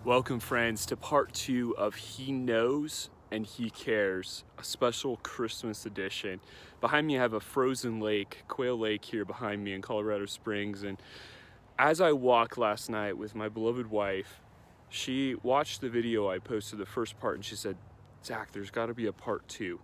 Welcome, friends, to part 2 of He Knows and He Cares, a special Christmas edition. Behind me, I have a frozen lake, Quail Lake, here behind me in Colorado Springs. And as I walked last night with my beloved wife, she watched the video I posted, the first part, and she said, "Zach, there's got to be a part 2.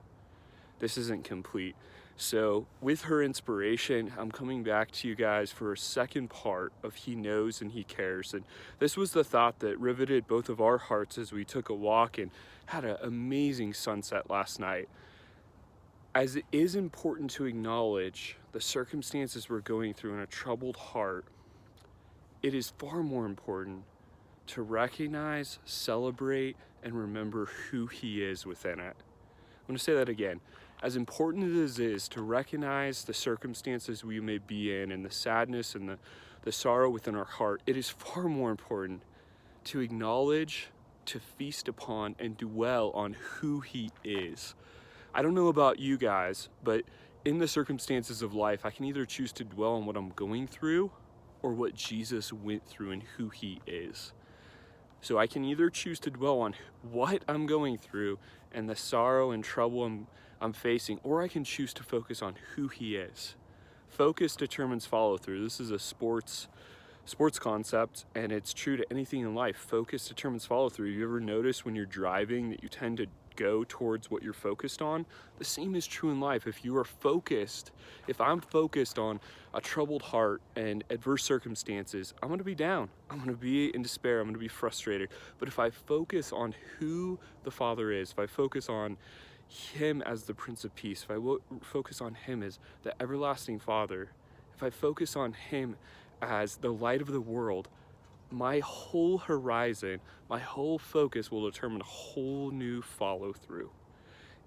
This isn't complete." So with her inspiration, I'm coming back to you guys for a second part of He Knows and He Cares. And this was the thought that riveted both of our hearts as we took a walk and had an amazing sunset last night. As it is important to acknowledge the circumstances we're going through in a troubled heart, it is far more important to recognize, celebrate, and remember who He is within it. I'm going to say that again. As important as it is to recognize the circumstances we may be in and the sadness and the sorrow within our heart, it is far more important to acknowledge, to feast upon, and dwell on who He is. I don't know about you guys, but in the circumstances of life, I can either choose to dwell on what I'm going through or what Jesus went through and who He is. So I can either choose to dwell on what I'm going through and the sorrow and trouble I'm facing, or I can choose to focus on who He is. Focus determines follow through. This is a sports concept, and it's true to anything in life. Focus determines follow through. You ever notice when you're driving that you tend to go towards what you're focused on? The same is true in life. If I'm focused on a troubled heart and adverse circumstances, I'm going to be down. I'm going to be in despair. I'm going to be frustrated. But if I focus on who the Father is, if I focus on Him as the Prince of Peace, if I focus on Him as the everlasting Father, if I focus on Him as the light of the world, my whole horizon, my whole focus will determine a whole new follow through.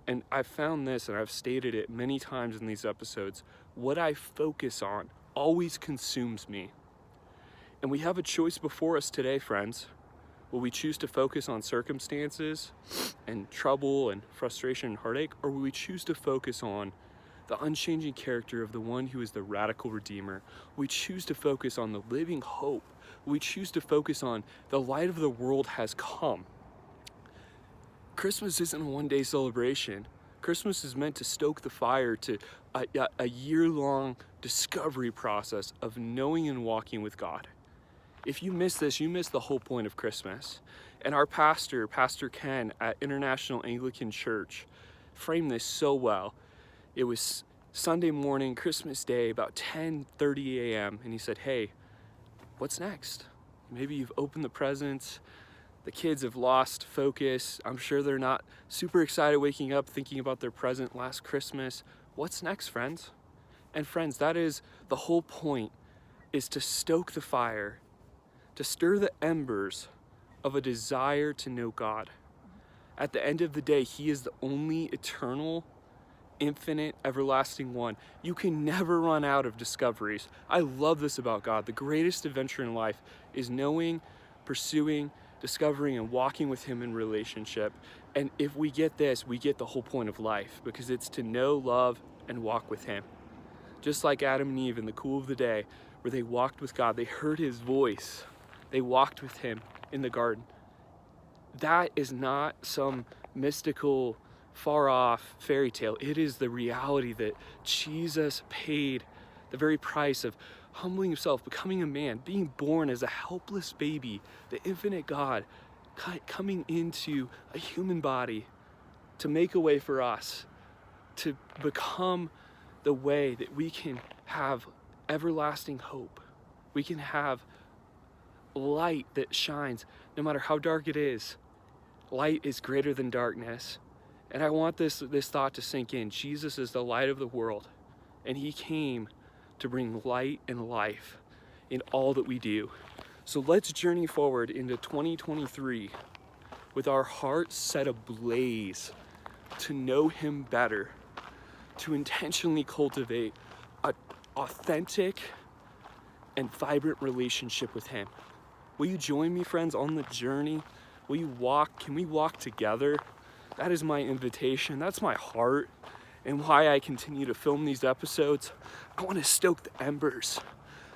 And I've found this, and I've stated it many times in these episodes, what I focus on always consumes me. And we have a choice before us today, friends. Will we choose to focus on circumstances and trouble and frustration and heartache, or will we choose to focus on the unchanging character of the one who is the radical Redeemer? We choose to focus on the living hope. We choose to focus on the light of the world has come. Christmas isn't a one-day celebration. Christmas is meant to stoke the fire to a year-long discovery process of knowing and walking with God. If you miss this, you miss the whole point of Christmas. And our pastor, Pastor Ken at International Anglican Church, framed this so well. It was Sunday morning, Christmas Day, about 10:30 a.m. And he said, "Hey, what's next? Maybe you've opened the presents. The kids have lost focus. I'm sure they're not super excited waking up thinking about their present last Christmas. What's next, friends?" And friends, that is the whole point, is to stoke the fire, to stir the embers of a desire to know God. At the end of the day, He is the only eternal, infinite, everlasting one. You can never run out of discoveries. I love this about God. The greatest adventure in life is knowing, pursuing, discovering, and walking with Him in relationship. And if we get this, we get the whole point of life, because it's to know, love, and walk with Him. Just like Adam and Eve in the cool of the day, where they walked with God, they heard His voice, they walked with Him in the garden. That is not some mystical, far off fairy tale. It is the reality that Jesus paid the very price of humbling Himself, becoming a man, being born as a helpless baby, the infinite God coming into a human body to make a way for us, to become the way that we can have everlasting hope. We can have light that shines no matter how dark it is. Light is greater than darkness. And I want this thought to sink in. Jesus is the light of the world, and He came to bring light and life in all that we do. So let's journey forward into 2023 with our hearts set ablaze to know Him better, to intentionally cultivate an authentic and vibrant relationship with Him. Will you join me, friends, on the journey? Will you walk? Can we walk together? That is my invitation. That's my heart, and why I continue to film these episodes. I want to stoke the embers.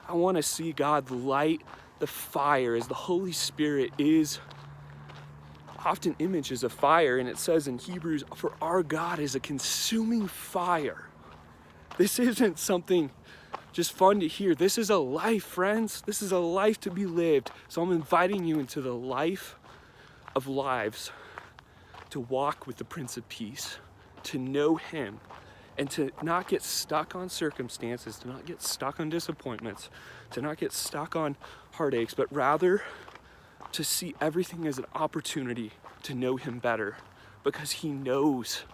I want to see God light the fire as the Holy Spirit is often images of fire, and it says in Hebrews, for our God is a consuming fire. This isn't something just fun to hear. This is a life, friends. This is a life to be lived. So I'm inviting you into the life of lives, to walk with the Prince of Peace, to know him, and to not get stuck on circumstances, to not get stuck on disappointments, to not get stuck on heartaches, but rather to see everything as an opportunity to know him better, because he knows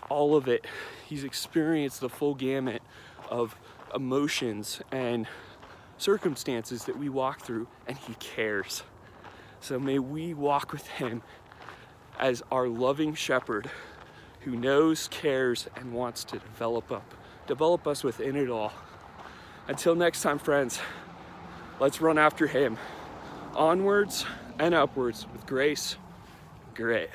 all of it. He's experienced the full gamut of emotions and circumstances that we walk through, and he cares. So may we walk with him as our loving shepherd who knows, cares, and wants to develop us within it all. Until next time, friends, let's run after him, onwards and upwards with grace, grit.